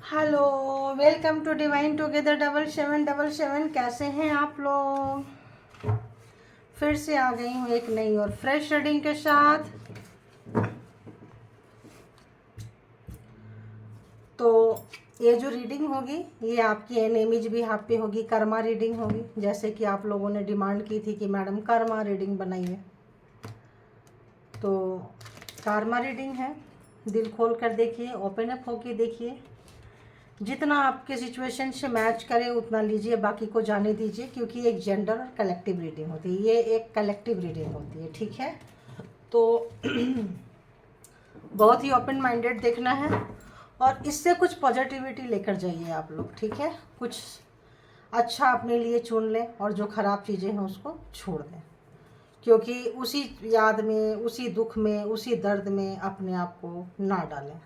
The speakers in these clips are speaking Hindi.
Hello, welcome to divine together 7777। कैसे हैं आप लोग? फिर से आ गई हूँ एक नई और फ्रेश रीडिंग के साथ। तो ये जो रीडिंग होगी ये आपकी एनेमीज भी आप पे होगी, कर्मा रीडिंग होगी। जैसे कि आप लोगों ने डिमांड की थी कि मैडम कर्मा रीडिंग बनाइए, तो कर्मा रीडिंग है। दिल खोल कर देखिए, ओपन अप होके देखिए, जितना आपके सिचुएशन से मैच करे उतना लीजिए, बाकी को जाने दीजिए, क्योंकि एक जेंडर और कलेक्टिव रीडिंग होती है। ये एक कलेक्टिव रीडिंग होती है, ठीक है। तो बहुत ही ओपन माइंडेड देखना है और इससे कुछ पॉजिटिविटी लेकर जाइए आप लोग, ठीक है। कुछ अच्छा अपने लिए चुन लें और जो ख़राब चीज़ें हैं उसको छोड़ दें, क्योंकि उसी याद में, उसी दुख में, उसी दर्द में अपने आप को ना डालें।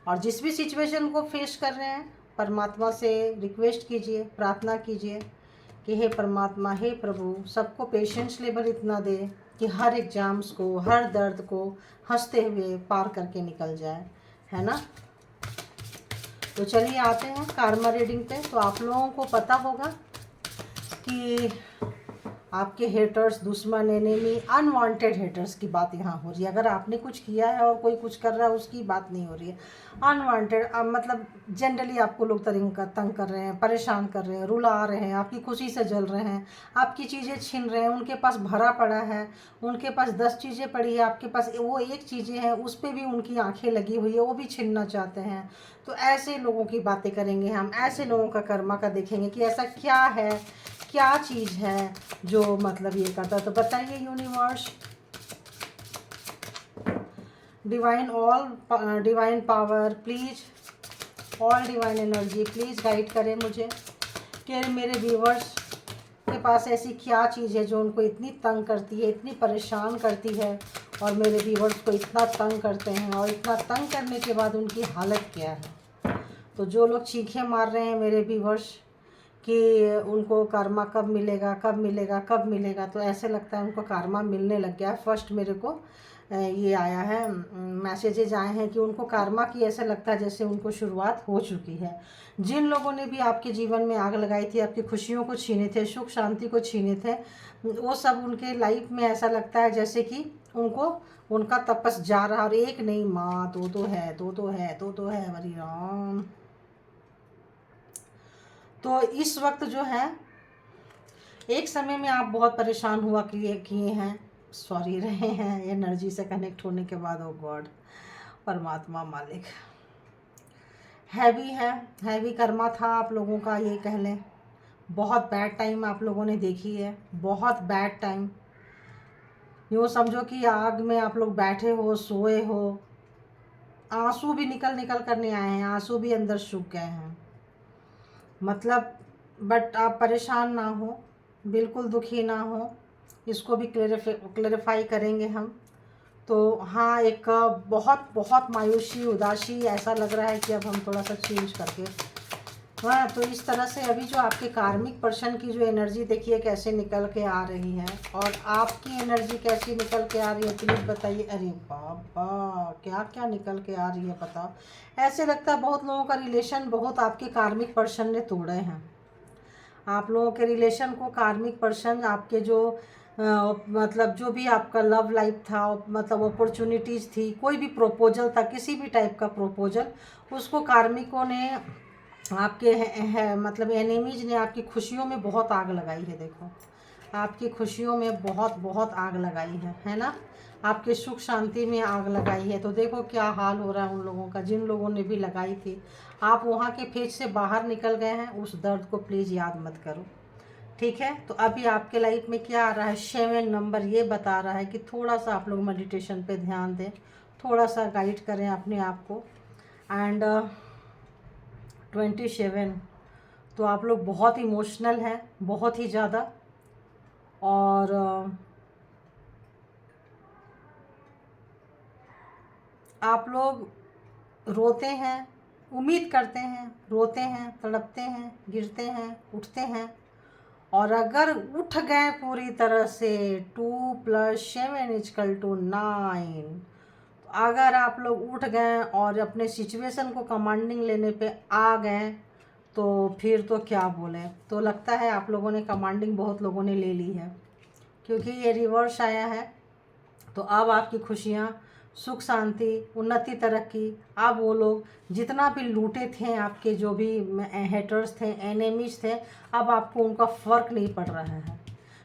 और जिस भी सिचुएशन को फेस कर रहे हैं, परमात्मा से रिक्वेस्ट कीजिए, प्रार्थना कीजिए कि हे परमात्मा, हे प्रभु, सबको पेशेंस लेवल इतना दे कि हर एग्जाम्स को, हर दर्द को हंसते हुए पार करके निकल जाए, है ना। तो चलिए आते हैं कार्मा रीडिंग पे। तो आप लोगों को पता होगा कि आपके हेटर्स, दुश्मन, एनिमी, अनवांटेड हेटर्स की बात यहाँ हो रही है। अगर आपने कुछ किया है और कोई कुछ कर रहा है उसकी बात नहीं हो रही है। अनवांटेड मतलब जनरली आपको लोग तंग कर रहे हैं, परेशान कर रहे हैं, रुला रहे हैं, आपकी खुशी से जल रहे हैं, आपकी चीज़ें छीन रहे हैं। उनके पास भरा पड़ा है, उनके पास 10 चीज़ें पड़ी है, आपके पास वो एक चीज़ें हैं, उस पर भी उनकी आंखें लगी हुई है, वो भी छीनना चाहते हैं। तो ऐसे लोगों की बातें करेंगे हम, ऐसे लोगों का कर्मा का देखेंगे कि ऐसा क्या है, क्या चीज़ है जो मतलब ये करता। तो बताइए universe, divine all divine power please, all divine energy please guide करें मुझे कि मेरे व्यूवर्स के पास ऐसी क्या चीज़ है जो उनको इतनी तंग करती है, इतनी परेशान करती है, और मेरे व्यूवर्स को इतना तंग करते हैं, और इतना तंग करने के बाद उनकी हालत क्या है। तो जो लोग चीखें मार रहे हैं मेरे व्यूवर्स कि उनको कर्मा कब मिलेगा, कब मिलेगा, कब मिलेगा, तो ऐसे लगता है उनको कर्मा मिलने लग गया है। फर्स्ट मेरे को ये आया है, मैसेजेज आए हैं कि उनको कर्मा की ऐसा लगता है जैसे उनको शुरुआत हो चुकी है। जिन लोगों ने भी आपके जीवन में आग लगाई थी, आपकी खुशियों को छीने थे, सुख शांति को छीने थे, वो सब उनके लाइफ में ऐसा लगता है जैसे कि उनको उनका तपस जा रहा। और एक नहीं माँ, दो दो है, दो दो है, दो दो है, हरि राम। तो इस वक्त जो है, एक समय में आप बहुत परेशान हुआ किए हैं, सॉरी रहे हैं एनर्जी से कनेक्ट होने के बाद। ओ गॉड, परमात्मा मालिक, हैवी है, हैवी कर्मा था आप लोगों का, ये कह लें। बहुत बैड टाइम आप लोगों ने देखी है, बहुत बैड टाइम। यूँ समझो कि आग में आप लोग बैठे हो, सोए हो, आंसू भी निकल निकल करने आए हैं, आंसू भी अंदर सूख गए हैं, मतलब। बट आप परेशान ना हो, बिल्कुल दुखी ना हो, इसको भी क्लेरिफाई करेंगे हम। तो हाँ, एक बहुत बहुत मायूसी, उदासी, ऐसा लग रहा है कि अब हम थोड़ा सा चेंज करके, हाँ। तो इस तरह से अभी जो आपके कार्मिक पर्सन की जो एनर्जी देखिए कैसे निकल के आ रही है, और आपकी एनर्जी कैसी निकल के आ रही है, प्लीज़ बताइए। अरे बाबा, क्या क्या निकल के आ रही है बताओ। ऐसे लगता है बहुत लोगों का रिलेशन बहुत आपके कार्मिक पर्सन ने तोड़े हैं। आप लोगों के रिलेशन को कार्मिक पर्सन, आपके जो मतलब जो भी आपका लव लाइफ था, मतलब अपॉर्चुनिटीज़ थी, कोई भी प्रपोजल था, किसी भी टाइप का प्रपोजल, उसको कार्मिकों ने, आपके है मतलब एनिमीज ने आपकी खुशियों में बहुत आग लगाई है। देखो, आपकी खुशियों में बहुत बहुत आग लगाई है ना। आपके सुख शांति में आग लगाई है। तो देखो क्या हाल हो रहा है उन लोगों का, जिन लोगों ने भी लगाई थी। आप वहाँ के फेज से बाहर निकल गए हैं, उस दर्द को प्लीज़ याद मत करो, ठीक है। तो अभी आपके लाइफ में क्या आ रहा है, 7 नंबर ये बता रहा है कि थोड़ा सा आप लोग मेडिटेशन पे ध्यान दें, थोड़ा सा गाइड करें अपने आप को। एंड 27, तो आप लोग बहुत इमोशनल हैं, बहुत ही ज़्यादा। और आप लोग रोते हैं, उम्मीद करते हैं, रोते हैं, तड़पते हैं, गिरते हैं, उठते हैं, और अगर उठ गए पूरी तरह से, 2 + 7 = 9, अगर आप लोग उठ गए और अपने सिचुएशन को कमांडिंग लेने पे आ गए तो फिर तो क्या बोले, तो लगता है आप लोगों ने कमांडिंग बहुत लोगों ने ले ली है, क्योंकि ये रिवर्स आया है। तो अब आपकी खुशियाँ, सुख शांति, उन्नति, तरक्की, अब वो लोग जितना भी लूटे थे, आपके जो भी हेटर्स थे, एनिमीज थे, अब आपको उनका फ़र्क नहीं पड़ रहा है,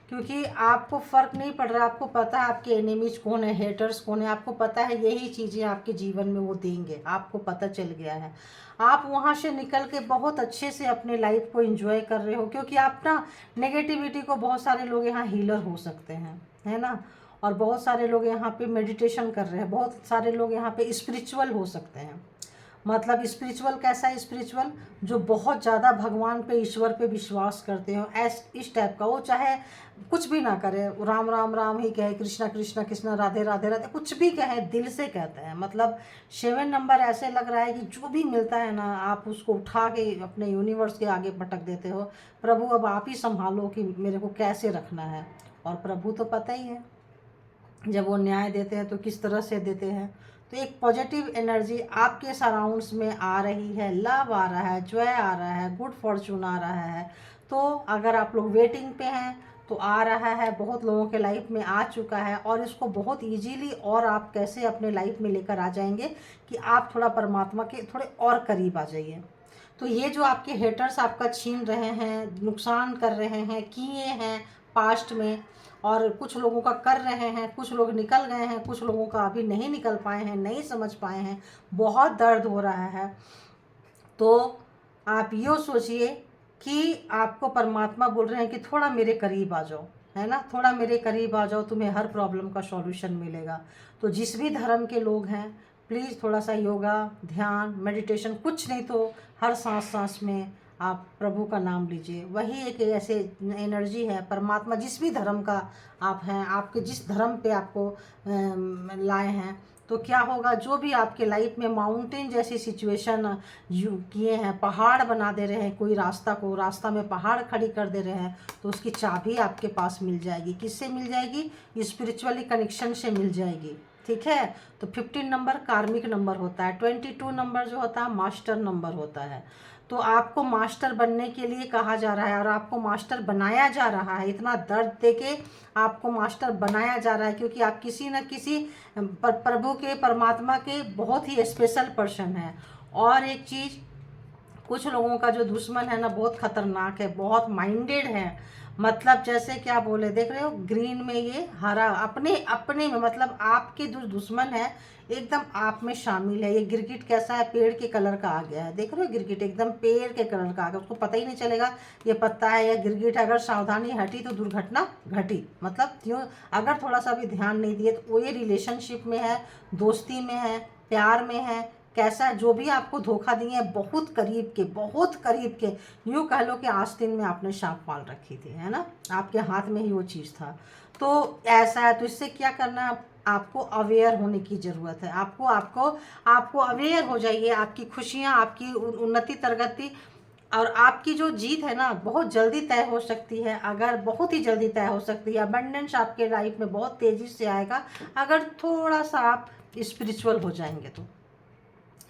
क्योंकि आपको फ़र्क नहीं पड़ रहा है। आपको पता है आपके एनिमीज कौन है, हेटर्स कौन है, आपको पता है यही चीज़ें आपके जीवन में वो देंगे, आपको पता चल गया है। आप वहाँ से निकल के बहुत अच्छे से अपने लाइफ को एंजॉय कर रहे हो, क्योंकि आप ना नेगेटिविटी को, बहुत सारे लोग यहाँ हीलर हो सकते हैं, है ना, और बहुत सारे लोग यहाँ पे मेडिटेशन कर रहे हैं, बहुत सारे लोग यहाँ पे स्पिरिचुअल हो सकते हैं। मतलब स्पिरिचुअल कैसा है, स्पिरिचुअल जो बहुत ज़्यादा भगवान पे, ईश्वर पे विश्वास करते हो, इस टाइप का। वो चाहे कुछ भी ना करे, राम राम राम ही कहे, कृष्णा कृष्णा कृष्णा, राधे राधे राधे, कुछ भी कहे, दिल से कहते हैं। मतलब 7 नंबर ऐसे लग रहा है कि जो भी मिलता है ना, आप उसको उठा के अपने यूनिवर्स के आगे पटक देते हो, प्रभु अब आप ही संभालो कि मेरे को कैसे रखना है। और प्रभु तो पता ही है, जब वो न्याय देते हैं तो किस तरह से देते हैं। तो एक पॉजिटिव एनर्जी आपके सराउंड्स में आ रही है, लव आ रहा है, जॉय आ रहा है, गुड फॉर्चून आ रहा है। तो अगर आप लोग वेटिंग पे हैं तो आ रहा है, बहुत लोगों के लाइफ में आ चुका है, और इसको बहुत इजीली और आप कैसे अपने लाइफ में लेकर आ जाएंगे कि आप थोड़ा परमात्मा के थोड़े और करीब आ जाइए। तो ये जो आपके हेटर्स आपका छीन रहे हैं, नुकसान कर रहे हैं, किए हैं पास्ट में, और कुछ लोगों का कर रहे हैं, कुछ लोग निकल गए हैं, कुछ लोगों का अभी नहीं निकल पाए हैं, नहीं समझ पाए हैं, बहुत दर्द हो रहा है। तो आप ये सोचिए कि आपको परमात्मा बोल रहे हैं कि थोड़ा मेरे करीब आ जाओ, है ना, थोड़ा मेरे करीब आ जाओ, तुम्हें हर प्रॉब्लम का सॉल्यूशन मिलेगा। तो जिस भी धर्म के लोग हैं, प्लीज़ थोड़ा सा योगा, ध्यान, मेडिटेशन, कुछ नहीं तो हर सांस सांस में आप प्रभु का नाम लीजिए। वही एक ऐसे एनर्जी है, परमात्मा जिस भी धर्म का आप हैं, आपके जिस धर्म पे आपको लाए हैं, तो क्या होगा, जो भी आपके लाइफ में माउंटेन जैसी सिचुएशन यू किए हैं, पहाड़ बना दे रहे हैं, कोई रास्ता में पहाड़ खड़ी कर दे रहे हैं, तो उसकी चाबी आपके पास मिल जाएगी। किससे मिल जाएगी, स्पिरिचुअली कनेक्शन से मिल जाएगी। ठीक है। तो 15 नंबर कार्मिक नंबर होता है, 22 नंबर जो होता है मास्टर नंबर होता है। तो आपको मास्टर बनने के लिए कहा जा रहा है, और आपको मास्टर बनाया जा रहा है, इतना दर्द देके आपको मास्टर बनाया जा रहा है, क्योंकि आप किसी न किसी प्रभु के, परमात्मा के बहुत ही स्पेशल पर्सन हैं। और एक चीज़, कुछ लोगों का जो दुश्मन है ना, बहुत खतरनाक है, बहुत माइंडेड है। मतलब जैसे क्या बोले, देख रहे हो ग्रीन में ये हरा, अपने अपने में, मतलब आपके जो दुश्मन है एकदम आप में शामिल है। ये गिरगिट कैसा है, पेड़ के कलर का आ गया है, देख रहे हो गिरगिट एकदम पेड़ के कलर का आ गया, उसको पता ही नहीं चलेगा ये पत्ता है या गिरगिट है। अगर सावधानी हटी तो दुर्घटना घटी। मतलब क्यों, अगर थोड़ा सा भी ध्यान नहीं दिए तो वो ये रिलेशनशिप में है, दोस्ती में है, प्यार में है, कैसा जो भी आपको धोखा दिए हैं, बहुत करीब के, बहुत करीब के, यूँ कह लो कि आस्तीन में आपने सांप पाल रखी थी, है ना, आपके हाथ में ही वो चीज़ था। तो ऐसा है, तो इससे क्या करना है, आपको अवेयर होने की ज़रूरत है। आपको आपको आपको अवेयर हो जाइए। आपकी खुशियाँ, आपकी उन्नति, प्रगति और आपकी जो जीत है ना, बहुत जल्दी तय हो सकती है। अगर बहुत ही जल्दी तय हो सकती है, अबंडेंस आपके लाइफ में बहुत तेज़ी से आएगा, अगर थोड़ा सा आप स्पिरिचुअल हो जाएंगे तो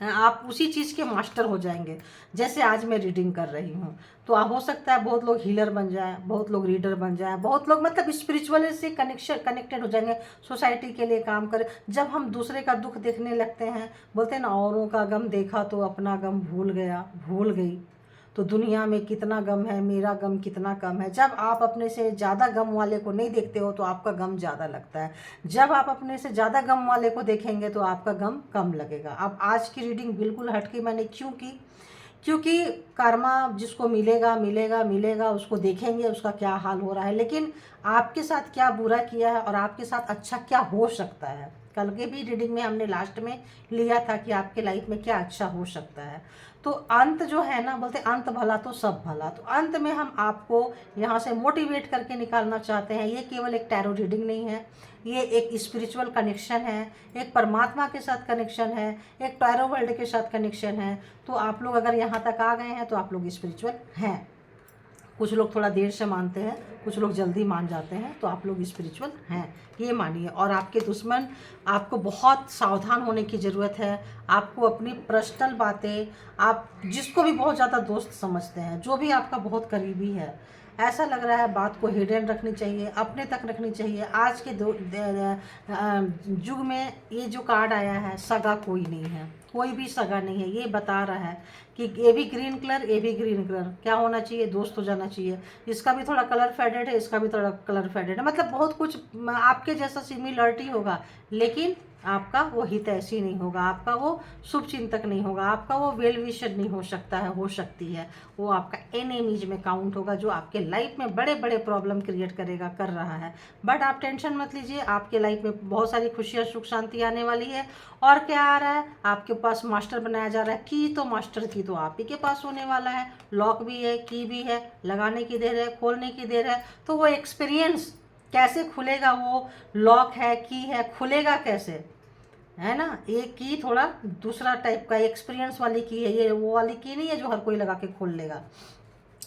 आप उसी चीज़ के मास्टर हो जाएंगे। जैसे आज मैं रीडिंग कर रही हूँ, तो हो सकता है बहुत लोग हीलर बन जाएं, बहुत लोग रीडर बन जाएं, बहुत लोग मतलब स्पिरिचुअल से कनेक्टेड हो जाएंगे, सोसाइटी के लिए काम करें। जब हम दूसरे का दुख देखने लगते हैं, बोलते हैं ना, औरों का गम देखा तो अपना गम भूल गया, भूल गई, तो दुनिया में कितना गम है, मेरा गम कितना कम है। जब आप अपने से ज़्यादा गम वाले को नहीं देखते हो तो आपका गम ज़्यादा लगता है, जब आप अपने से ज़्यादा गम वाले को देखेंगे तो आपका गम कम लगेगा। अब आज की रीडिंग बिल्कुल हटके मैंने क्यों की, क्योंकि कर्मा जिसको मिलेगा मिलेगा मिलेगा, उसको देखेंगे उसका क्या हाल हो रहा है, लेकिन आपके साथ क्या बुरा किया है और आपके साथ अच्छा क्या हो सकता है। कल के भी रीडिंग में हमने लास्ट में लिया था कि आपके लाइफ में क्या अच्छा हो सकता है। तो अंत जो है ना, बोलते अंत भला तो सब भला, तो अंत में हम आपको यहाँ से मोटिवेट करके निकालना चाहते हैं। ये केवल एक टैरो रीडिंग नहीं है, ये एक स्पिरिचुअल कनेक्शन है, एक परमात्मा के साथ कनेक्शन है, एक टैरो वर्ल्ड के साथ कनेक्शन है। तो आप लोग अगर यहाँ तक आ गए हैं तो आप लोग स्पिरिचुअल हैं। कुछ लोग थोड़ा देर से मानते हैं, कुछ लोग जल्दी मान जाते हैं, तो आप लोग स्पिरिचुअल हैं, ये मानिए। और आपके दुश्मन, आपको बहुत सावधान होने की ज़रूरत है। आपको अपनी पर्सनल बातें, आप जिसको भी बहुत ज़्यादा दोस्त समझते हैं, जो भी आपका बहुत करीबी है, ऐसा लग रहा है बात को हिडन रखनी चाहिए, अपने तक रखनी चाहिए। आज के युग में ये जो कार्ड आया है, सगा कोई नहीं है, कोई भी सगा नहीं है। ये बता रहा है कि ये भी ग्रीन कलर, ये भी ग्रीन कलर, क्या होना चाहिए, दोस्त हो जाना चाहिए। इसका भी थोड़ा कलर फेडेड है, इसका भी थोड़ा कलर फेडेड है, मतलब बहुत कुछ आपके जैसा सिमिलरिटी होगा, लेकिन आपका वो हितैषी नहीं होगा, आपका वो शुभ चिंतक नहीं होगा, आपका वो वेल विशर नहीं हो सकता है, हो सकती है वो आपका एनिमीज में काउंट होगा, जो आपके लाइफ में बड़े बड़े प्रॉब्लम क्रिएट करेगा, कर रहा है। बट आप टेंशन मत लीजिए, आपके लाइफ में बहुत सारी खुशियाँ, सुख शांति आने वाली है। और क्या आ रहा है, आपके पास मास्टर बनाया जा रहा है। की तो मास्टर की तो आप ही के पास होने वाला है, लॉक भी है, की भी है, लगाने की देर है, खोलने की देर है। तो वो एक्सपीरियंस कैसे खुलेगा, वो लॉक है, की है, खुलेगा कैसे, है ना। ये की थोड़ा दूसरा टाइप का एक्सपीरियंस वाली की है, ये वो वाली की नहीं है जो हर कोई लगा के खोल लेगा।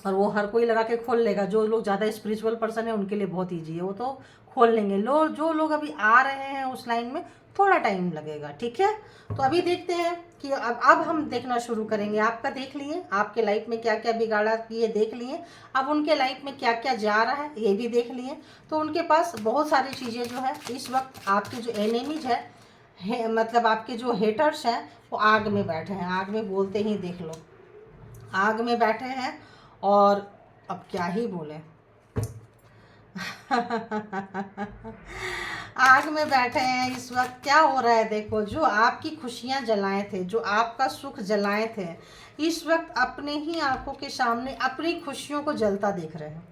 और वो हर कोई लगा के खोल लेगा, जो लोग ज़्यादा स्पिरिचुअल पर्सन है उनके लिए बहुत ईजी है, वो तो खोल लेंगे। जो लोग अभी आ रहे हैं उस लाइन में थोड़ा टाइम लगेगा, ठीक है। तो अभी देखते हैं कि अब हम देखना शुरू करेंगे। आपका देख लिए, आपके लाइफ में क्या क्या बिगाड़ा ये देख लिए, अब उनके लाइफ में क्या क्या जा रहा है ये भी देख लिए। तो उनके पास बहुत सारी चीज़ें जो है इस वक्त, आपके जो एनिमीज है मतलब आपके जो हेटर्स हैं, वो आग में बैठे हैं। आग में बोलते ही देख लो, आग में बैठे हैं। और अब क्या ही बोले आग में बैठे हैं इस वक्त। क्या हो रहा है देखो, जो आपकी खुशियां जलाए थे, जो आपका सुख जलाए थे, इस वक्त अपने ही आंखों के सामने अपनी खुशियों को जलता देख रहे हैं।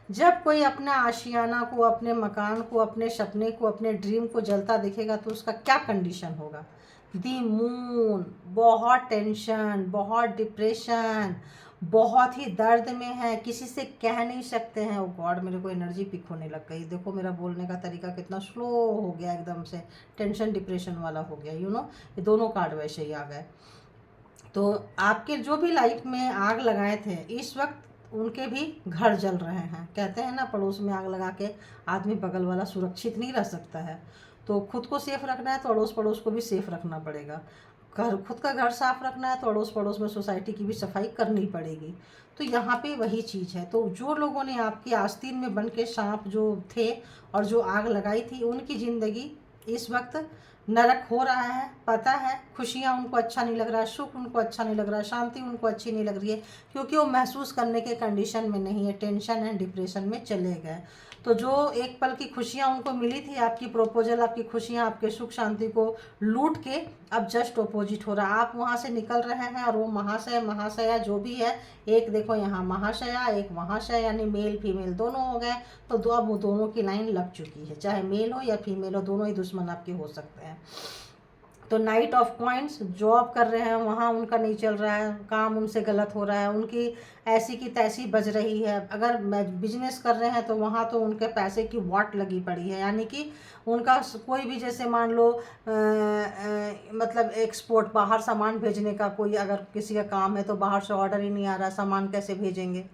जब कोई अपना आशियाना को, अपने मकान को, अपने सपने को, अपने ड्रीम को जलता दिखेगा तो उसका क्या कंडीशन होगा। दी मून बहुत टेंशन, बहुत डिप्रेशन, बहुत ही दर्द में है, किसी से कह नहीं सकते हैं। ओ गॉड, मेरे को एनर्जी पिक होने लग गई। देखो मेरा बोलने का तरीका कितना स्लो हो गया, एकदम से टेंशन डिप्रेशन वाला हो गया, ये दोनों कार्ड वैसे ही आ गए। तो आपके जो भी लाइफ में आग लगाए थे, इस वक्त उनके भी घर जल रहे हैं। कहते हैं ना, पड़ोस में आग लगा के आदमी बगल वाला सुरक्षित नहीं रह सकता है। तो खुद को सेफ रखना है तो अड़ोस पड़ोस को भी सेफ रखना पड़ेगा। घर, खुद का घर साफ रखना है तो अड़ोस पड़ोस में सोसाइटी की भी सफाई करनी पड़ेगी। तो यहाँ पे वही चीज़ है। तो जो लोगों ने आपकी आस्तीन में बन के सांप जो थे और जो आग लगाई थी, उनकी ज़िंदगी इस वक्त नरक हो रहा है, पता है। खुशियाँ उनको अच्छा नहीं लग रहा है, सुख उनको अच्छा नहीं लग रहा है, शांति उनको अच्छी नहीं लग रही है, क्योंकि वो महसूस करने के कंडीशन में नहीं है, टेंशन एंड डिप्रेशन में चले गए। तो जो एक पल की खुशियाँ उनको मिली थी, आपकी प्रपोजल, आपकी खुशियाँ, आपके सुख शांति को लूट के अब जस्ट अपोजिट हो रहा है। आप वहाँ से निकल रहे हैं और वो महाशय, महाशया जो भी है, एक देखो यहाँ महाशया, एक महाशय, यानी मेल फीमेल दोनों हो गए। तो अब वो दोनों की लाइन लग चुकी है, चाहे मेल हो या फीमेल हो, दोनों ही दुश्मन आपके हो सकते हैं। तो नाइट ऑफ कॉइंस, जॉब कर रहे हैं वहाँ उनका नहीं चल रहा है, काम उनसे गलत हो रहा है, उनकी ऐसी की तैसी बज रही है। अगर बिजनेस कर रहे हैं तो वहाँ तो उनके पैसे की वाट लगी पड़ी है, यानी कि उनका कोई भी, जैसे मान लो मतलब एक्सपोर्ट, बाहर सामान भेजने का कोई अगर किसी का काम है तो बाहर से ऑर्डर ही नहीं आ रहा, सामान कैसे भेजेंगे।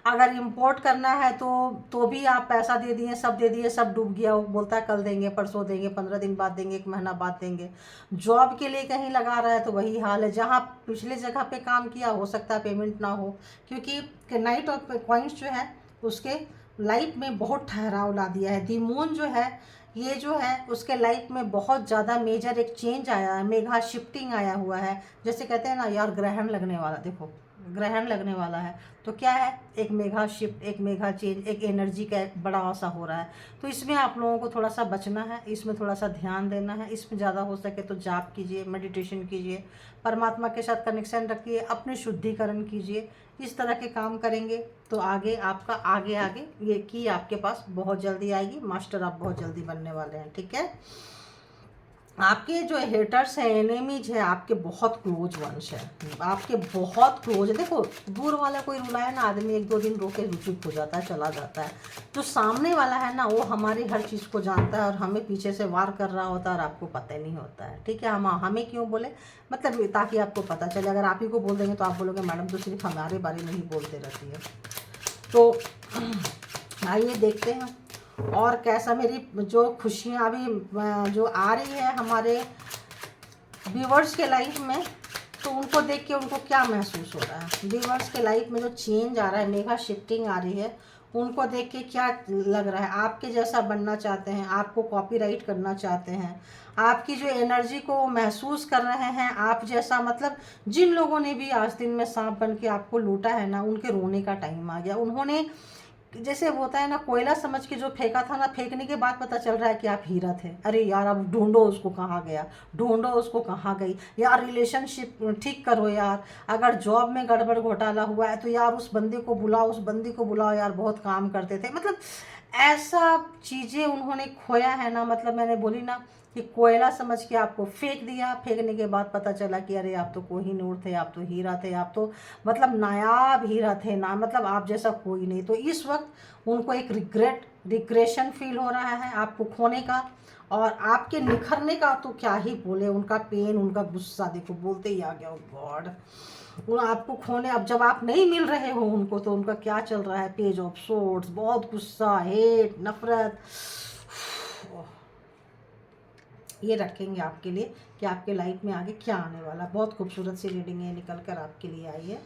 अगर इंपोर्ट करना है तो भी आप पैसा दे दिए, सब दे दिए, सब डूब गया। वो बोलता है कल देंगे, परसों देंगे, 15 दिन बाद देंगे, 1 महीना बाद देंगे। जॉब के लिए कहीं लगा रहा है तो वही हाल है। जहाँ पिछले जगह पे काम किया, हो सकता है पेमेंट ना हो, क्योंकि नाइट ऑफ कॉइंस जो है उसके लाइफ में बहुत ठहराव ला दिया है। दी मून जो है, ये जो है उसके लाइफ में बहुत ज़्यादा मेजर एक चेंज आया है, मेघा शिफ्टिंग आया हुआ है। जैसे कहते हैं ना यार, ग्रहण लगने वाला, देखो ग्रहण लगने वाला है तो क्या है, एक मेघा शिफ्ट, एक मेघा चेंज, एक एनर्जी का एक बड़ा सा हो रहा है। तो इसमें आप लोगों को थोड़ा सा बचना है, इसमें थोड़ा सा ध्यान देना है। इसमें ज़्यादा हो सके तो जाप कीजिए, मेडिटेशन कीजिए, परमात्मा के साथ कनेक्शन रखिए, अपने शुद्धिकरण कीजिए। इस तरह के काम करेंगे तो आगे आपका आगे आगे ये की आपके पास बहुत जल्दी आएगी। मास्टर आप बहुत जल्दी बनने वाले हैं, ठीक है। आपके जो हेटर्स हैं, एनिमीज है, आपके बहुत क्लोज वंश है, आपके बहुत क्लोज है। देखो दूर वाला कोई रुलाए ना, आदमी 1-2 दिन रो के चुप हो जाता है, चला जाता है। जो सामने वाला है ना, वो हमारी हर चीज़ को जानता है और हमें पीछे से वार कर रहा होता है और आपको पता ही नहीं होता है, ठीक है। हम हमें क्यों बोले, मतलब ताकि आपको पता चले। अगर आप ही को बोल देंगे तो आप बोलोगे मैडम तो सिर्फ हमारे बारे में ही बोलते रहती है। तो आइए देखते हैं और कैसा मेरी जो खुशियाँ अभी जो आ रही है हमारे व्यूवर्स के लाइफ में, तो उनको देख के उनको क्या महसूस हो रहा है। व्यूवर्स के लाइफ में जो चेंज आ रहा है, मेगा शिफ्टिंग आ रही है, उनको देख के क्या लग रहा है। आपके जैसा बनना चाहते हैं, आपको कॉपीराइट करना चाहते हैं, आपकी जो एनर्जी को वो महसूस कर रहे हैं आप जैसा। मतलब जिन लोगों ने भी आज दिन में सांप बन के आपको लूटा है ना, उनके रोने का टाइम आ गया। उन्होंने जैसे होता है ना, कोयला समझ के जो फेंका था ना, फेंकने के बाद पता चल रहा है कि आप हीरा थे। अरे यार अब ढूंढो उसको कहाँ गया, ढूंढो उसको कहाँ गई यार, रिलेशनशिप ठीक करो यार। अगर जॉब में गड़बड़ घोटाला हुआ है तो यार उस बंदे को बुलाओ, उस बंदी को बुलाओ यार, बहुत काम करते थे। मतलब ऐसा चीज़ें उन्होंने खोया है ना। मतलब मैंने बोली ना कि कोयला समझ के आपको फेंक दिया, फेंकने के बाद पता चला कि अरे आप तो कोहिनूर थे, आप तो हीरा थे, आप तो मतलब नायाब हीरा थे ना, मतलब आप जैसा कोई नहीं। तो इस वक्त उनको एक रिग्रेशन फील हो रहा है आपको खोने का, और आपके निखरने का तो क्या ही बोले। उनका पेन, उनका गुस्सा देखो बोलते ही आ गया, ओ गॉड। वो आपको खोने, अब जब आप नहीं मिल रहे हो उनको, तो उनका क्या चल रहा है, पेज ऑफ सोर्ड्स, बहुत गुस्सा, हेट, नफरत। ये रखेंगे आपके लिए कि आपके लाइफ में आगे क्या आने वाला। बहुत खूबसूरत सी रीडिंग है, निकल कर आपके लिए आई है।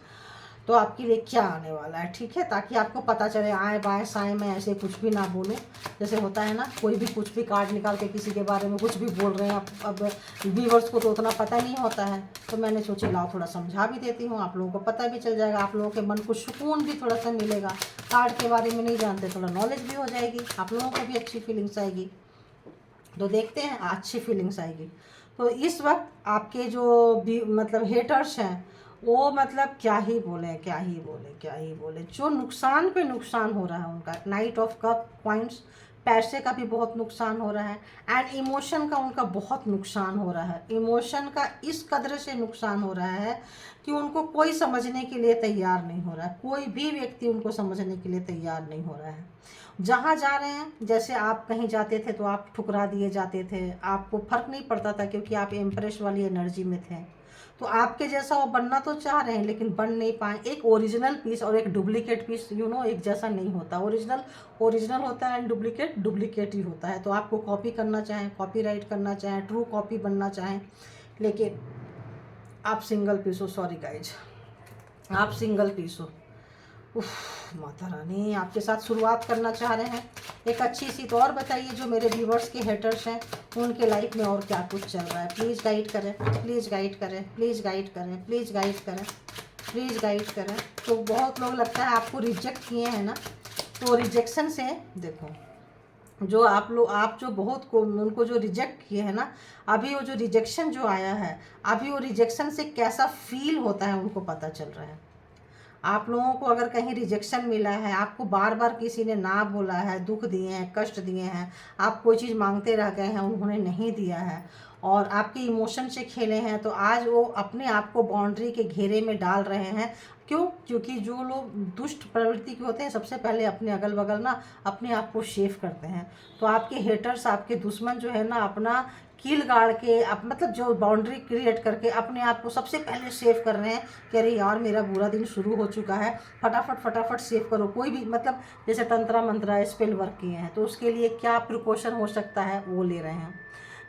तो आपके लिए क्या आने वाला है, ठीक है, ताकि आपको पता चले। आए बाएं साएं मैं ऐसे कुछ भी ना बोलूं। जैसे होता है ना, कोई भी कुछ भी कार्ड निकाल के किसी के बारे में कुछ भी बोल रहे हैं। अब व्यूवर्स को तो उतना पता नहीं होता है, तो मैंने सोची लाओ थोड़ा समझा भी देती हूँ, आप लोगों को पता भी चल जाएगा, आप लोगों के मन को सुकून भी थोड़ा सा मिलेगा। कार्ड के बारे में नहीं जानते, थोड़ा नॉलेज भी हो जाएगी, आप लोगों को भी अच्छी फीलिंग्स आएगी। तो देखते हैं, अच्छी फीलिंग्स आएगी। तो इस वक्त आपके जो भी मतलब हेटर्स हैं, वो मतलब क्या ही बोले, क्या ही बोले, क्या ही बोले। जो नुकसान पे नुकसान हो रहा है उनका, नाइट ऑफ कप पॉइंट्स, पैसे का भी बहुत नुकसान हो रहा है, एंड इमोशन का उनका बहुत नुकसान हो रहा है। इमोशन का इस कदर से नुकसान हो रहा है कि उनको कोई समझने के लिए तैयार नहीं हो रहा है, कोई भी व्यक्ति उनको समझने के लिए तैयार नहीं हो रहा है। जहाँ जा रहे हैं, जैसे आप कहीं जाते थे तो आप ठुकरा दिए जाते थे, आपको फर्क नहीं पड़ता था क्योंकि आप एम्प्रेस वाली एनर्जी में थे। तो आपके जैसा वो बनना तो चाह रहे हैं लेकिन बन नहीं पाए। एक ओरिजिनल पीस और एक डुप्लीकेट पीस एक जैसा नहीं होता। ओरिजिनल ओरिजिनल होता है एंड डुप्लीकेट डुप्लीकेट ही होता है। तो आपको कॉपी करना चाहें, कॉपीराइट करना चाहें, ट्रू कॉपी बनना चाहें, लेकिन आप सिंगल पीस हो। सॉरी गाइज, आप सिंगल पीस हो। उफ, माता रानी आपके साथ शुरुआत करना चाह रहे हैं एक अच्छी सी। तो और बताइए, जो मेरे व्यूवर्स के हेटर्स हैं उनके लाइफ में और क्या कुछ चल रहा है। प्लीज़ गाइड करें, प्लीज़ गाइड करें, प्लीज़ गाइड करें, प्लीज़ गाइड करें, प्लीज़ गाइड करें। तो बहुत लोग लगता है आपको रिजेक्ट किए हैं ना, तो रिजेक्शन से देखो, जो आप लोग, आप जो बहुत को उनको जो रिजेक्ट किए हैं ना, अभी वो जो रिजेक्शन जो आया है, अभी वो रिजेक्शन से कैसा फील होता है उनको पता चल रहा है। आप लोगों को अगर कहीं रिजेक्शन मिला है, आपको बार बार किसी ने ना बोला है, दुख दिए हैं, कष्ट दिए हैं, आप कोई चीज़ मांगते रह गए हैं, उन्होंने नहीं दिया है, और आपके इमोशन से खेले हैं, तो आज वो अपने आप को बाउंड्री के घेरे में डाल रहे हैं। क्यों? क्योंकि जो लोग दुष्ट प्रवृत्ति के होते हैं, सबसे पहले अपने अगल बगल ना अपने आप को सेव करते हैं। तो आपके हेटर्स, आपके दुश्मन जो है ना, अपना कील गाड़ के आप मतलब जो बाउंड्री क्रिएट करके अपने आप को सबसे पहले सेव कर रहे हैं कि अरे यार मेरा बुरा दिन शुरू हो चुका है, फटाफट फटाफट सेव करो। कोई भी मतलब जैसे तंत्रा मंत्रा स्पेल वर्क किए हैं, तो उसके लिए क्या प्रिकॉशन हो सकता है वो ले रहे हैं।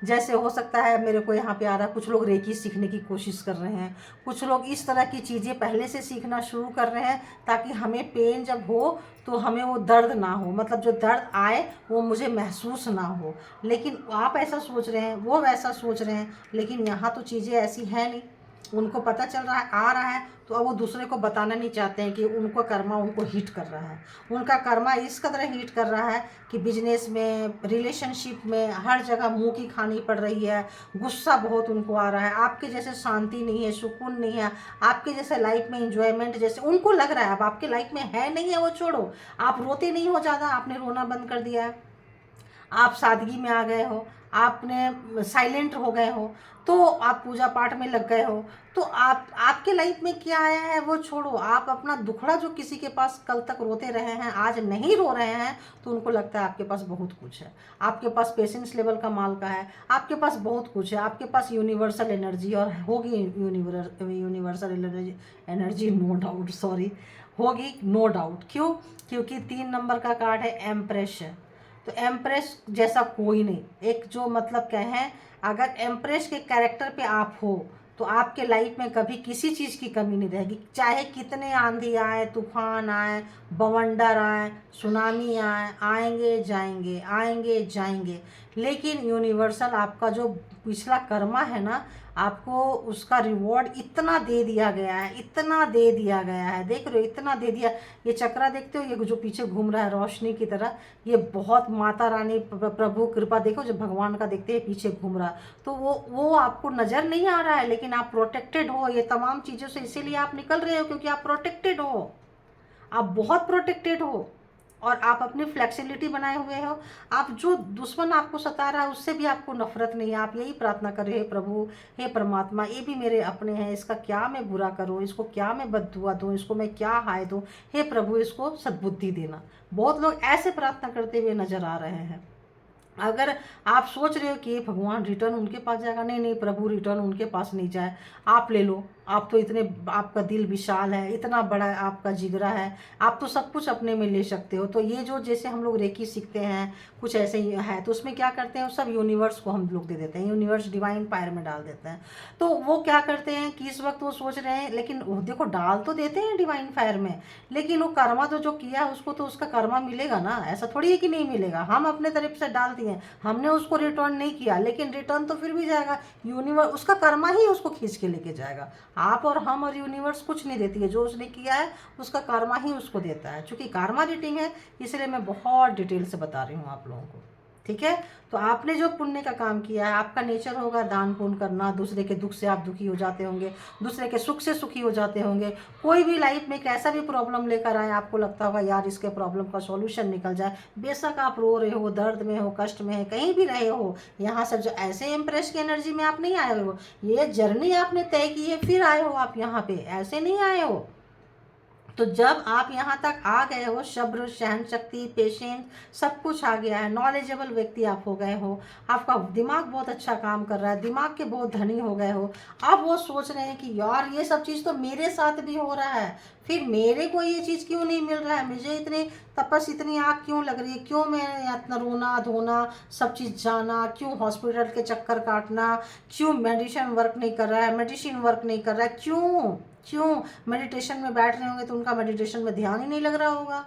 जैसे हो सकता है, मेरे को यहाँ पे आ रहा है, कुछ लोग रेकी सीखने की कोशिश कर रहे हैं, कुछ लोग इस तरह की चीज़ें पहले से सीखना शुरू कर रहे हैं ताकि हमें पेन जब हो तो हमें वो दर्द ना हो, मतलब जो दर्द आए वो मुझे महसूस ना हो। लेकिन आप ऐसा सोच रहे हैं, वो वैसा सोच रहे हैं, लेकिन यहाँ तो चीज़ें ऐसी हैं नहीं। उनको पता चल रहा है, आ रहा है, तो अब वो दूसरे को बताना नहीं चाहते हैं कि उनको कर्मा उनको हिट कर रहा है। उनका कर्मा इस कदर हिट कर रहा है कि बिजनेस में, रिलेशनशिप में, हर जगह मुंह की खानी पड़ रही है। गुस्सा बहुत उनको आ रहा है, आपके जैसे शांति नहीं है, सुकून नहीं है, आपके जैसे लाइफ में इंजॉयमेंट जैसे उनको लग रहा है अब आपके लाइफ में है नहीं है। वो छोड़ो, आप रोते नहीं हो ज़्यादा, आपने रोना बंद कर दिया है, आप सादगी में आ गए हो, आपने साइलेंट हो गए हो, तो आप पूजा पाठ में लग गए हो। तो आपके लाइफ में क्या आया है वो छोड़ो, आप अपना दुखड़ा जो किसी के पास कल तक रोते रहे हैं, आज नहीं रो रहे हैं, तो उनको लगता है आपके पास बहुत कुछ है, आपके पास पेशेंस लेवल का माल का है, आपके पास बहुत कुछ है, आपके पास यूनिवर्सल एनर्जी और होगी universal energy, no doubt, sorry, होगी, नो डाउट। क्यों? क्योंकि 3 नंबर का कार्ड है एम्प्रेस है। तो एम्प्रेस जैसा कोई नहीं, एक जो मतलब क्या है, अगर एम्प्रेस के कैरेक्टर पे आप हो तो आपके लाइफ में कभी किसी चीज़ की कमी नहीं रहेगी। चाहे कितने आंधी आए, तूफान आए, बवंडर आए, सुनामी आए, आएंगे जाएंगे, आएंगे जाएंगे, लेकिन यूनिवर्सल आपका जो पिछला कर्मा है ना, आपको उसका रिवॉर्ड इतना दे दिया गया है, इतना दे दिया गया है, देख रहे हो, इतना दे दिया। ये चक्रा देखते हो, ये जो पीछे घूम रहा है रोशनी की तरह, ये बहुत माता रानी प्रभु कृपा, देखो जब भगवान का देखते हैं पीछे घूम रहा, तो वो आपको नज़र नहीं आ रहा है, लेकिन आप प्रोटेक्टेड हो ये तमाम चीज़ों से, इसीलिए आप निकल रहे हो, क्योंकि आप प्रोटेक्टेड हो, आप बहुत प्रोटेक्टेड हो, और आप अपनी फ्लेक्सिबिलिटी बनाए हुए हो। आप जो दुश्मन आपको सता रहा है उससे भी आपको नफरत नहीं है। आप यही प्रार्थना कर रहे, हे प्रभु, हे परमात्मा, ये भी मेरे अपने हैं, इसका क्या मैं बुरा करूं, इसको क्या मैं बददुआ दूं, इसको मैं क्या हाय दूं, हे प्रभु इसको सद्बुद्धि देना। बहुत लोग ऐसे प्रार्थना करते हुए नजर आ रहे हैं। अगर आप सोच रहे हो कि ये भगवान रिटर्न उनके पास जाएगा, नहीं नहीं प्रभु रिटर्न उनके पास नहीं जाए, आप ले लो। आप तो इतने, आपका दिल विशाल है, इतना बड़ा आपका जिगरा है, आप तो सब कुछ अपने में ले सकते हो। तो ये जो जैसे हम लोग रेकी सीखते हैं, कुछ ऐसे ही है, तो उसमें क्या करते हैं, सब यूनिवर्स को हम लोग दे देते हैं, यूनिवर्स डिवाइन फायर में डाल देते हैं। तो वो क्या करते हैं कि इस वक्त वो सोच रहे हैं, लेकिन वो देखो डाल तो देते हैं डिवाइन फायर में, लेकिन वो कर्मा तो जो किया है उसको तो उसका कर्मा मिलेगा ना, ऐसा थोड़ी है कि नहीं मिलेगा। हम अपने तरफ से डाल दिए, हमने उसको रिटर्न नहीं किया, लेकिन रिटर्न तो फिर भी जाएगा, यूनिवर्स उसका कर्मा ही उसको खींच के लेके जाएगा। आप और हम और यूनिवर्स कुछ नहीं देती है, जो उसने किया है उसका कर्मा ही उसको देता है। चूंकि कर्मा रीडिंग है इसलिए मैं बहुत डिटेल से बता रही हूँ आप लोगों को, ठीक है। तो आपने जो पुण्य का काम किया है, आपका नेचर होगा दान पुण्य करना, दूसरे के दुख से आप दुखी हो जाते होंगे, दूसरे के सुख से सुखी हो जाते होंगे। कोई भी लाइफ में कैसा भी प्रॉब्लम लेकर आए, आपको लगता होगा यार इसके प्रॉब्लम का सॉल्यूशन निकल जाए, बेशक आप रो रहे हो, दर्द में हो, कष्ट में है, कहीं भी रहे हो, यहाँ से जो ऐसे इम्प्रेस की एनर्जी में आप नहीं आए हो, ये जर्नी आपने तय की है, फिर आए हो आप यहाँ पे, ऐसे नहीं आए हो। तो जब आप यहाँ तक आ गए हो, सब्र, सहन शक्ति, पेशेंस सब कुछ आ गया है, नॉलेजेबल व्यक्ति आप हो गए हो, आपका दिमाग बहुत अच्छा काम कर रहा है, दिमाग के बहुत धनी हो गए हो। अब वो सोच रहे हैं कि यार ये सब चीज़ तो मेरे साथ भी हो रहा है, फिर मेरे को ये चीज़ क्यों नहीं मिल रहा है, मुझे इतने तपस, इतनी आग क्यों लग रही है, क्यों मैं इतना रोना धोना, सब चीज़ जाना, क्यों हॉस्पिटल के चक्कर काटना, क्यों मेडिसिन वर्क नहीं कर रहा है, मेडिसिन वर्क नहीं कर रहा है, क्यों क्यों मेडिटेशन में बैठ रहे होंगे तो उनका मेडिटेशन में ध्यान ही नहीं लग रहा होगा,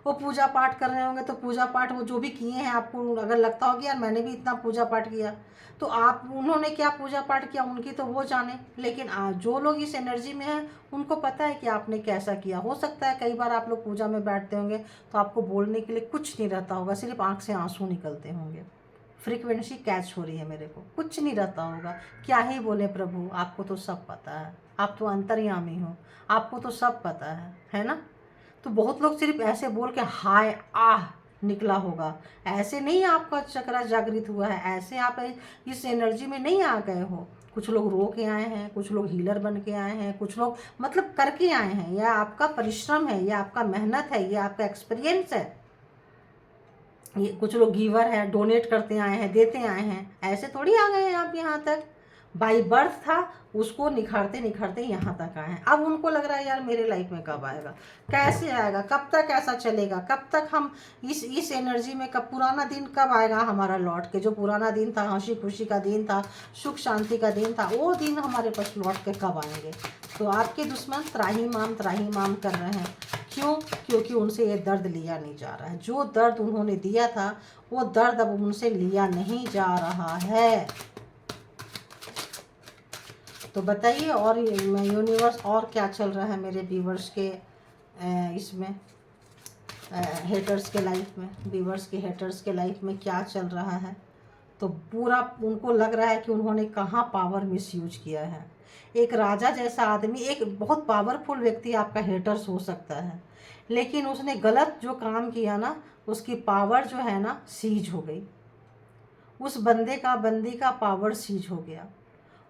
वो पूजा पाठ कर रहे होंगे तो पूजा पाठ वो जो भी किए हैं, आपको अगर लगता होगा यार मैंने भी इतना पूजा पाठ किया, तो आप उन्होंने क्या पूजा पाठ किया उनकी तो वो जाने, लेकिन जो लोग इस एनर्जी में हैं उनको पता है कि आपने कैसा किया। हो सकता है कई बार आप लोग पूजा में बैठते होंगे तो आपको बोलने के लिए कुछ नहीं रहता होगा, सिर्फ आँख से आंसू निकलते होंगे, फ्रीक्वेंसी कैच हो रही है मेरे को, कुछ नहीं रहता होगा। क्या ही बोले प्रभु, आपको तो सब पता है, आप तो अंतर्यामी हो, आपको तो सब पता है ना। तो बहुत लोग सिर्फ ऐसे बोल के हाय आह निकला होगा, ऐसे नहीं आपका चक्रा जागृत हुआ है, ऐसे आप इस एनर्जी में नहीं आ गए हो। कुछ लोग रो के आए हैं, कुछ लोग हीलर बन के आए हैं, कुछ लोग मतलब करके आए हैं, यह आपका परिश्रम है, यह आपका मेहनत है, यह आपका एक्सपीरियंस है। ये कुछ लोग गिवर है, डोनेट करते आए हैं, देते आए हैं, ऐसे थोड़ी आ गए हैं आप यहाँ तक। बाई बर्थ था, उसको निखारते निखारते यहाँ तक आए हैं। अब उनको लग रहा है यार मेरे लाइफ में कब आएगा, कैसे आएगा, कब तक ऐसा चलेगा, कब तक हम इस एनर्जी में, कब पुराना दिन कब आएगा हमारा लौट के, जो पुराना दिन था, हंसी खुशी का दिन था, सुख शांति का दिन था, वो दिन हमारे पास लौट के कब आएंगे। तो आपके दुश्मन त्राही माम कर रहे हैं। क्यों? क्योंकि उनसे ये दर्द लिया नहीं जा रहा है, जो दर्द उन्होंने दिया था वो दर्द अब उनसे लिया नहीं जा रहा है। तो बताइए और यूनिवर्स और क्या चल रहा है मेरे व्यूवर्स के इसमें, हेटर्स के लाइफ में, व्यूवर्स के हेटर्स के लाइफ में क्या चल रहा है। तो पूरा उनको लग रहा है कि उन्होंने कहाँ पावर मिसयूज किया है। एक राजा जैसा आदमी, एक बहुत पावरफुल व्यक्ति आपका हेटर्स हो सकता है, लेकिन उसने गलत जो काम किया ना, उसकी पावर जो है ना सीज हो गई, उस बंदी का पावर सीज हो गया।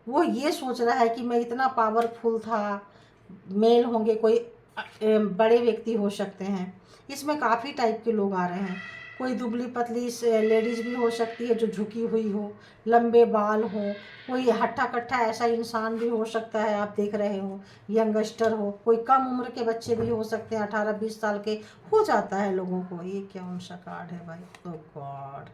वो ये सोच रहा है कि मैं इतना पावरफुल था, मेल होंगे, कोई बड़े व्यक्ति हो सकते हैं, इसमें काफ़ी टाइप के लोग आ रहे हैं। कोई दुबली पतली लेडीज भी हो सकती है जो झुकी हुई हो, लंबे बाल हो, कोई हट्टा कट्ठा ऐसा इंसान भी हो सकता है, आप देख रहे हो, यंगस्टर हो, कोई कम उम्र के बच्चे भी हो सकते हैं, 18-20 साल के हो जाता है लोगों को। ये क्या उनका कार्ड है भाई, तो गॉड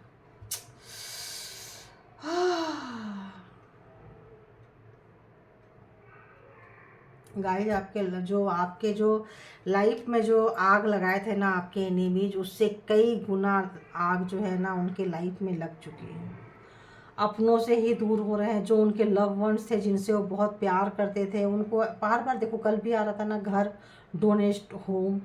गाइस, आपके जो लाइफ में जो आग लगाए थे ना आपके एनिमीज, उससे कई गुना आग जो है ना उनके लाइफ में लग चुकी है। अपनों से ही दूर हो रहे हैं, जो उनके लव वंस थे जिनसे वो बहुत प्यार करते थे, उनको बार बार, देखो कल भी आ रहा था ना घर, डोनेट होम,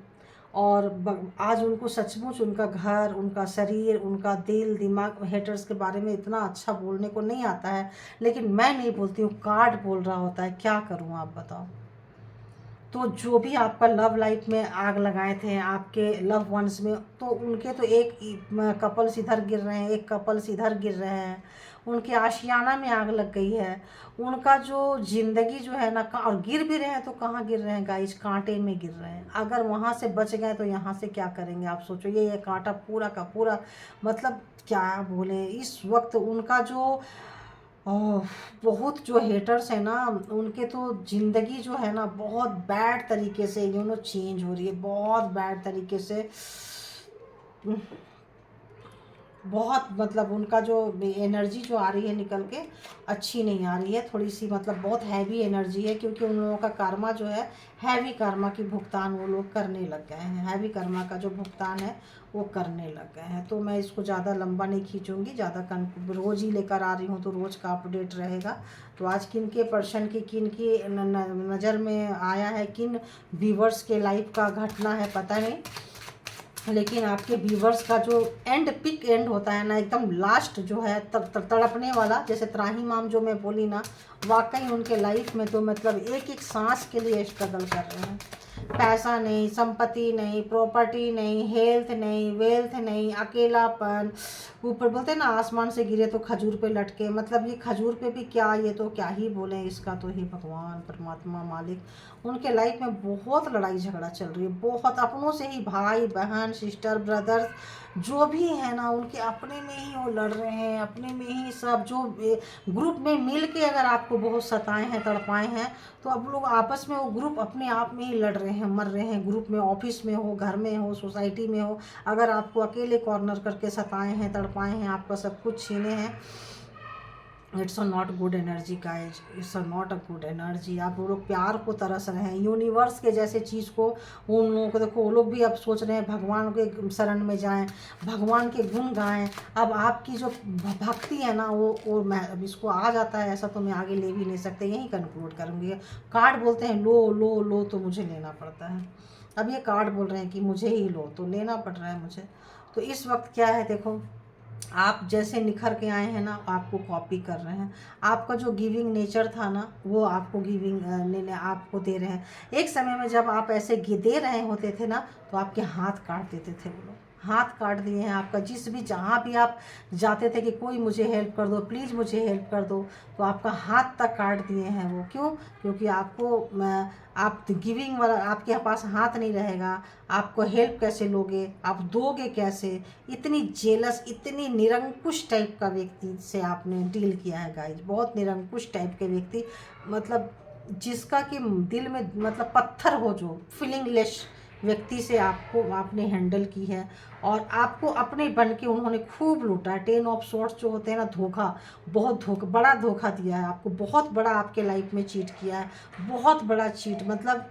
और आज उनको सचमुच उनका घर, उनका शरीर, उनका दिल दिमाग, हेटर्स के बारे में इतना अच्छा बोलने को नहीं आता है, लेकिन मैं नहीं बोलती हूँ, कार्ड बोल रहा होता है, क्या करूँ आप बताओ। तो जो भी आपका लव लाइफ में आग लगाए थे आपके लव वंस में, तो उनके तो एक कपल्स इधर गिर रहे हैं, एक कपल्स इधर गिर रहे हैं, उनके आशियाना में आग लग गई है। उनका जो ज़िंदगी जो है ना, और गिर भी रहे हैं तो कहाँ गिर रहे हैं गाइस, कांटे में गिर रहे हैं। अगर वहाँ से बच गए तो यहाँ से क्या करेंगे आप सोचो। ये कांटा पूरा का पूरा, मतलब क्या बोले, इस वक्त उनका जो बहुत जो हेटर्स है ना, उनके तो ज़िंदगी जो है ना बहुत बैड तरीके से चेंज हो रही है, बहुत बैड तरीके से। बहुत मतलब उनका जो एनर्जी जो आ रही है निकल के, अच्छी नहीं आ रही है, थोड़ी सी मतलब बहुत हैवी एनर्जी है, क्योंकि उन लोगों का कर्मा जो है, हैवी कर्मा की भुगतान वो लोग करने लग गए हैं, हैवी कर्मा का जो भुगतान है वो करने लग गए हैं। तो मैं इसको ज़्यादा लंबा नहीं खींचूंगी, ज़्यादा रोज़ ही लेकर आ रही हूँ तो रोज़ का अपडेट रहेगा। तो आज किन के पर्सन की, किन की नज़र में आया है, किन व्यूवर्स के लाइफ का घटना है पता नहीं, लेकिन आपके व्यूवर्स का जो एंड पिक एंड होता है ना, एकदम लास्ट जो है तड़पने वाला, जैसे त्राही माम जो मैं बोली ना, वाकई उनके लाइफ में तो मतलब एक एक सांस के लिए स्ट्रगल कर रहे हैं। पैसा नहीं, संपत्ति नहीं, प्रॉपर्टी नहीं, हेल्थ नहीं, वेल्थ नहीं, अकेलापन, ऊपर बोलते हैं ना आसमान से गिरे तो खजूर पे लटके, मतलब ये खजूर पे भी क्या, ये तो क्या ही बोले इसका, तो ही भगवान परमात्मा मालिक। उनके लाइफ में बहुत लड़ाई झगड़ा चल रही है, बहुत अपनों से ही, भाई बहन सिस्टर ब्रदर्स जो भी है ना, उनके अपने में ही वो लड़ रहे हैं, अपने में ही सब जो ग्रुप में मिल के अगर आपको बहुत सताए हैं, तड़पाए हैं, तो अब लोग आपस में वो ग्रुप अपने आप में ही लड़ रहे हैं, मर रहे हैं ग्रुप में, ऑफिस में हो, घर में हो, सोसाइटी में हो। अगर आपको अकेले कॉर्नर करके सताए हैं, तड़पाए हैं, आपका सब कुछ छीने हैं, it's a not good energy guys, it's a not a good energy. आप वो लोग प्यार को तरस रहे हैं, यूनिवर्स के जैसे चीज़ को, उन लोगों को देखो, वो लोग भी अब सोच रहे हैं भगवान के शरण में जाएं, भगवान के गुण गाएं। अब आपकी जो भक्ति है ना, वो मैं अब इसको आ जाता है ऐसा, तो मैं आगे ले भी नहीं सकते, यहीं कंक्लूड करूँगी। कार्ड बोलते हैं लो लो लो, तो मुझे लेना पड़ता है। अब ये कार्ड बोल रहे हैं कि मुझे ही लो, तो लेना पड़ रहा है मुझे। तो इस वक्त क्या है, देखो आप जैसे निखर के आए हैं ना, आपको कॉपी कर रहे हैं। आपका जो गिविंग नेचर था ना, वो आपको गिविंग आपको दे रहे हैं। एक समय में जब आप ऐसे दे रहे होते थे ना, तो आपके हाथ काट देते थे वो लोग, हाथ काट दिए हैं आपका। जिस भी जहाँ भी आप जाते थे कि कोई मुझे हेल्प कर दो, प्लीज़ मुझे हेल्प कर दो, तो आपका हाथ तक काट दिए हैं वो। क्यों? क्योंकि आपको आप गिविंग वाला, आपके पास हाथ नहीं रहेगा, आपको हेल्प कैसे लोगे, आप दोगे कैसे। इतनी जेलस, इतनी निरंकुश टाइप का व्यक्ति से आपने डील किया है गाइज, बहुत निरंकुश टाइप के व्यक्ति, मतलब जिसका कि दिल में मतलब पत्थर हो, जो फीलिंगलेस व्यक्ति से आपने हैंडल की है, और आपको अपने बन के उन्होंने खूब लूटा है। 10 ऑफ सोर्ट्स जो होते हैं ना, धोखा, बहुत बड़ा धोखा दिया है आपको, बहुत बड़ा आपके लाइफ में चीट किया है, बहुत बड़ा चीट, मतलब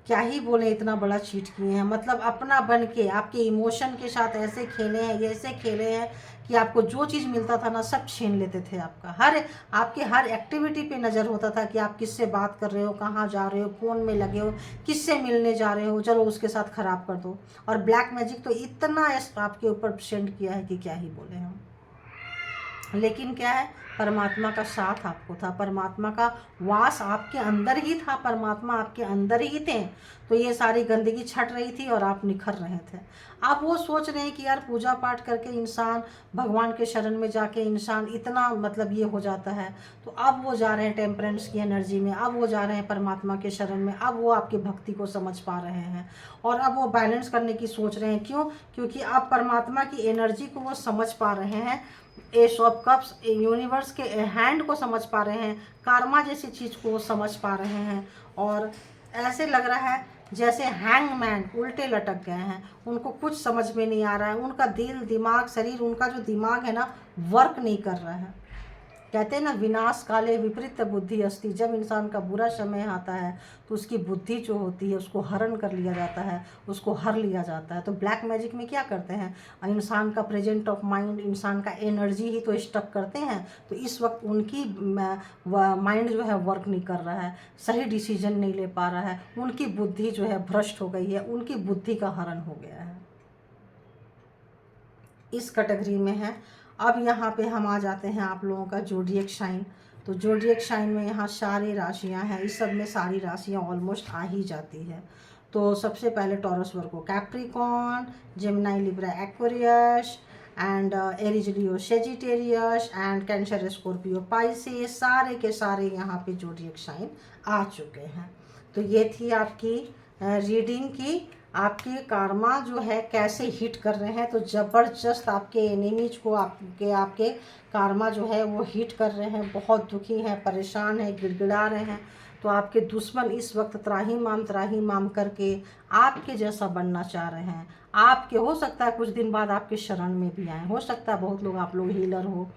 क्या ही बोले, इतना बड़ा चीट किए हैं। मतलब अपना बन के आपके इमोशन के साथ ऐसे खेले हैं, ऐसे खेले हैं कि आपको जो चीज़ मिलता था ना, सब छीन लेते थे आपका। आपके हर एक्टिविटी पे नज़र होता था कि आप किससे बात कर रहे हो, कहाँ जा रहे हो, फ़ोन में लगे हो, किससे मिलने जा रहे हो, चलो उसके साथ ख़राब कर दो। और ब्लैक मैजिक तो इतना आपके ऊपर सेंड किया है कि क्या ही बोले हम। लेकिन क्या है, परमात्मा का साथ आपको था, परमात्मा का वास आपके अंदर ही था, परमात्मा आपके अंदर ही थे। तो ये सारी गंदगी छट रही थी और आप निखर रहे थे। आप वो सोच रहे हैं कि यार पूजा पाठ करके इंसान भगवान के शरण में जाके इंसान इतना मतलब ये हो जाता है। तो अब वो जा रहे हैं टेम्परेंस की एनर्जी में, अब वो जा रहे हैं परमात्मा के शरण में, अब वो आपकी भक्ति को समझ पा रहे हैं और अब वो बैलेंस करने की सोच रहे हैं। क्यों? क्योंकि आप परमात्मा की एनर्जी को वो समझ पा रहे हैं, एस ऑफ कप्स यूनिवर्स के हैंड को समझ पा रहे हैं, कार्मा जैसी चीज़ को समझ पा रहे हैं। और ऐसे लग रहा है जैसे हैंगमैन उल्टे लटक गए हैं, उनको कुछ समझ में नहीं आ रहा है, उनका दिल दिमाग शरीर, उनका जो दिमाग है ना वर्क नहीं कर रहा है। कहते हैं ना, विनाश काले विपरीत बुद्धि अस्ति। जब इंसान का बुरा समय आता है तो उसकी बुद्धि जो होती है उसको हरण कर लिया जाता है, उसको हर लिया जाता है। तो ब्लैक मैजिक में क्या करते हैं, इंसान का प्रेजेंट ऑफ माइंड, इंसान का एनर्जी ही तो स्टक करते हैं। तो इस वक्त उनकी माइंड जो है वर्क नहीं कर रहा है, सही डिसीजन नहीं ले पा रहा है, उनकी बुद्धि जो है भ्रष्ट हो गई है, उनकी बुद्धि का हरण हो गया है, इस कैटेगरी में है। अब यहाँ पे हम आ जाते हैं आप लोगों का जोडिएक साइन। तो जोडिएक साइन में यहाँ सारी राशियाँ हैं, इस सब में सारी राशियाँ ऑलमोस्ट आ ही जाती है। तो सबसे पहले Taurus Virgo Capricorn, Gemini Libra Aquarius and Aries Leo Sagittarius and cancer Scorpio Pisces, सारे के सारे यहाँ पे जोडिएक साइन आ चुके हैं। तो ये थी आपकी रीडिंग की आपके कार्मा जो है कैसे हिट कर रहे हैं। तो ज़बरदस्त आपके एनिमीज को आपके कार्मा जो है वो हिट कर रहे हैं, बहुत दुखी हैं, परेशान हैं, गिड़गिड़ा रहे हैं। तो आपके दुश्मन इस वक्त त्राही माम करके आपके जैसा बनना चाह रहे हैं। आपके हो सकता है कुछ दिन बाद आपके शरण में भी आए, हो सकता है बहुत लोग आप लोग हीलर हो,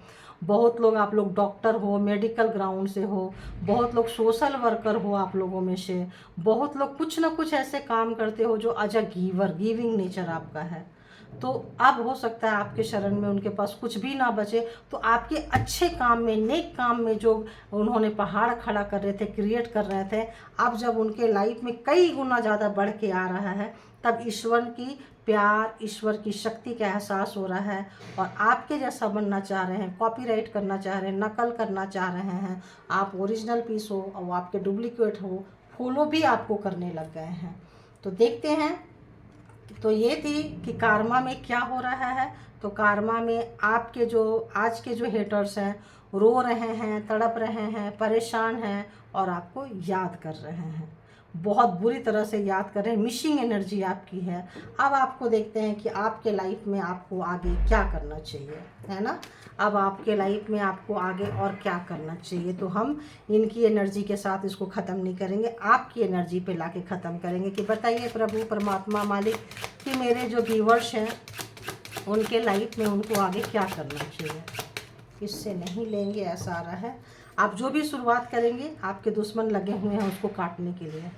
बहुत लोग आप लोग डॉक्टर हो, मेडिकल ग्राउंड से हो, बहुत लोग सोशल वर्कर हो, आप लोगों में से बहुत लोग कुछ ना कुछ ऐसे काम करते हो जो एज अ गिविंग नेचर आपका है। तो अब हो सकता है आपके शरण में उनके पास कुछ भी ना बचे, तो आपके अच्छे काम में, नेक काम में जो उन्होंने पहाड़ खड़ा कर रहे थे, क्रिएट कर रहे थे, अब जब उनके लाइफ में कई गुना ज़्यादा बढ़ के आ रहा है, तब ईश्वर की प्यार, ईश्वर की शक्ति का एहसास हो रहा है और आपके जैसा बनना चाह रहे हैं, कॉपीराइट करना चाह रहे हैं, नकल करना चाह रहे हैं। आप ओरिजिनल पीस हो और आपके डुप्लीकेट हो, फॉलो भी आपको करने लग गए हैं। तो देखते हैं। तो ये थी कि कार्मा में क्या हो रहा है। तो कार्मा में आपके जो आज के जो हेटर्स हैं रो रहे हैं, तड़प रहे हैं, परेशान हैं और आपको याद कर रहे हैं, बहुत बुरी तरह से याद कर रहे हैं, मिसिंग एनर्जी आपकी है। अब आपको देखते हैं कि आपके लाइफ में आपको आगे क्या करना चाहिए, है ना। अब आपके लाइफ में आपको आगे और क्या करना चाहिए। तो हम इनकी एनर्जी के साथ इसको ख़त्म नहीं करेंगे, आपकी एनर्जी पे लाके ख़त्म करेंगे कि बताइए प्रभु परमात्मा मालिक कि मेरे जो व्यूवर्स हैं उनके लाइफ में उनको आगे क्या करना चाहिए। इससे नहीं लेंगे, ऐसा आ रहा है। आप जो भी शुरुआत करेंगे आपके दुश्मन लगे हुए हैं उसको काटने के लिए।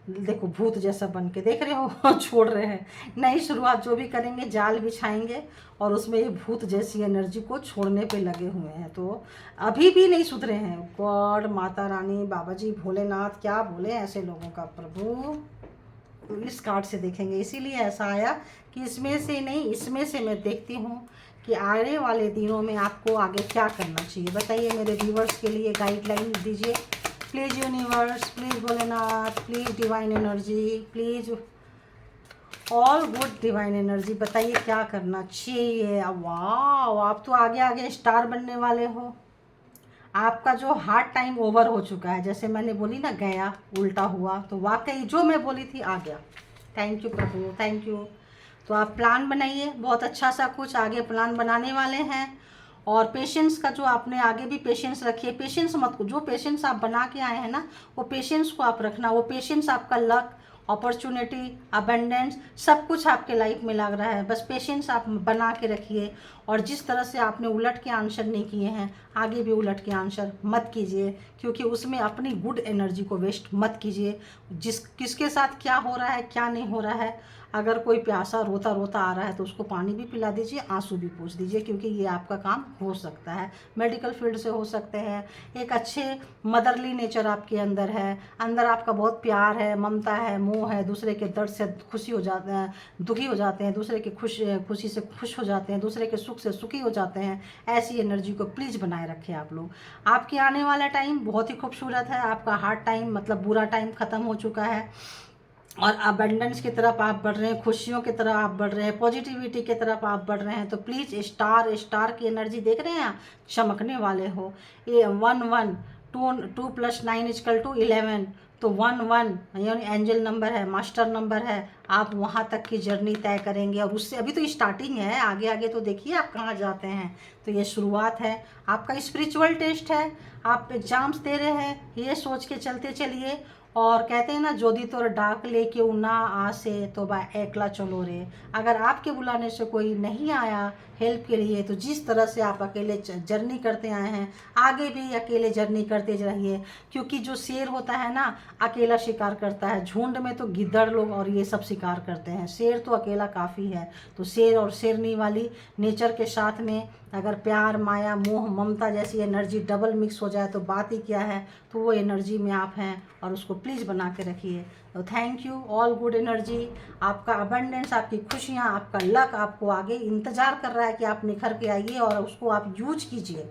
देखो भूत जैसा बन के देख रहे हो छोड़ रहे हैं। नई शुरुआत जो भी करेंगे जाल बिछाएंगे और उसमें ये भूत जैसी एनर्जी को छोड़ने पे लगे हुए हैं। तो अभी भी नहीं सुधरे हैं। गॉड, माता रानी, बाबा जी, भोलेनाथ, क्या बोले ऐसे लोगों का प्रभु। इस कार्ड से देखेंगे, इसीलिए ऐसा आया कि इसमें से नहीं, इसमें से मैं देखती हूँ कि आने वाले दिनों में आपको आगे क्या करना चाहिए। बताइए मेरे व्यूवर्स के लिए गाइडलाइन दीजिए please universe, please Bholenath, please divine energy, please all good divine energy, बताइए क्या करना चाहिए। वाह, आप तो आगे आगे स्टार बनने वाले हो। आपका जो हार्ड टाइम ओवर हो चुका है, जैसे मैंने बोली ना गया उल्टा हुआ, तो वाकई जो मैं बोली थी आ गया। Thank you Prabhu, thank you. तो आप प्लान बनाइए, बहुत अच्छा सा कुछ आगे प्लान बनाने वाले हैं। और पेशेंस का जो आपने आगे भी पेशेंस रखिए, पेशेंस मत को, जो पेशेंस आप बना के आए हैं ना वो पेशेंस को आप रखना। वो पेशेंस आपका लक, अपॉर्चुनिटी, अबेंडेंस सब कुछ आपके लाइफ में लग रहा है। बस पेशेंस आप बना के रखिए। और जिस तरह से आपने उलट के आंसर नहीं किए हैं आगे भी उलट के आंसर मत कीजिए, क्योंकि उसमें अपनी गुड एनर्जी को वेस्ट मत कीजिए। किसके साथ क्या हो रहा है क्या नहीं हो रहा है अगर कोई प्यासा रोता रोता आ रहा है तो उसको पानी भी पिला दीजिए, आंसू भी पोंछ दीजिए, क्योंकि ये आपका काम हो सकता है। मेडिकल फील्ड से हो सकते हैं। एक अच्छे मदरली नेचर आपके अंदर है, अंदर आपका बहुत प्यार है, ममता है, मोह है, दूसरे के दर्द से खुशी हो जाते हैं, दुखी हो जाते हैं, दूसरे के खुशी से खुश हो जाते हैं, दूसरे के सुख से सुखी हो जाते हैं। ऐसी एनर्जी को प्लीज़ बनाए रखें आप लोग। आपके आने वाला टाइम बहुत ही खूबसूरत है। आपका हार्ड टाइम मतलब बुरा टाइम ख़त्म हो चुका है और अबंडेंस की तरफ आप बढ़ रहे हैं, खुशियों की तरफ आप बढ़ रहे हैं, पॉजिटिविटी की तरफ आप बढ़ रहे हैं। तो प्लीज़ स्टार की एनर्जी देख रहे हैं आप, चमकने वाले हो। ये 1 2 + 9 = 11, तो 1 यानी एंजल नंबर है, मास्टर नंबर है। आप वहाँ तक की जर्नी तय करेंगे और उससे अभी तो स्टार्टिंग है, आगे आगे तो देखिए आप कहाँ जाते हैं। तो ये शुरुआत है, आपका स्पिरिचुअल टेस्ट है, आप एग्जाम्स दे रहे हैं, ये सोच के चलते चलिए। और कहते हैं ना, जोदी तोर डाक लेके ना आसे तो बा एकला चलो रे। अगर आपके बुलाने से कोई नहीं आया हेल्प के लिए, तो जिस तरह से आप अकेले जर्नी करते आए हैं, आगे भी अकेले जर्नी करते रहिए। क्योंकि जो शेर होता है ना, अकेला शिकार करता है, झुंड में तो गिद्दड़ लोग और ये सब शिकार करते हैं, शेर तो अकेला काफ़ी है। तो शेर और शेरनी वाली नेचर के साथ में अगर प्यार, माया, मोह, ममता जैसी एनर्जी डबल मिक्स हो जाए तो बात ही क्या है। तो वो एनर्जी में आप हैं और उसको प्लीज़ बना के रखिए। तो thank you, all good energy. आपका अबंडेंस, आपकी खुशियाँ, आपका लक आपको आगे इंतज़ार कर रहा है कि आप निखर के आइए और उसको आप यूज कीजिए,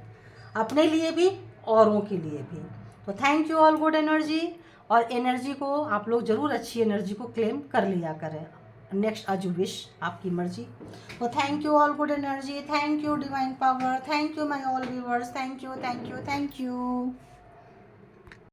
अपने लिए भी औरों के लिए भी। तो thank you, all good energy. और एनर्जी को आप लोग ज़रूर अच्छी एनर्जी को क्लेम कर लिया करें। नेक्स्ट आज विश, आपकी मर्जी। तो thank you, all good energy, thank you divine power, thank you my all viewers, thank you, thank you, thank you.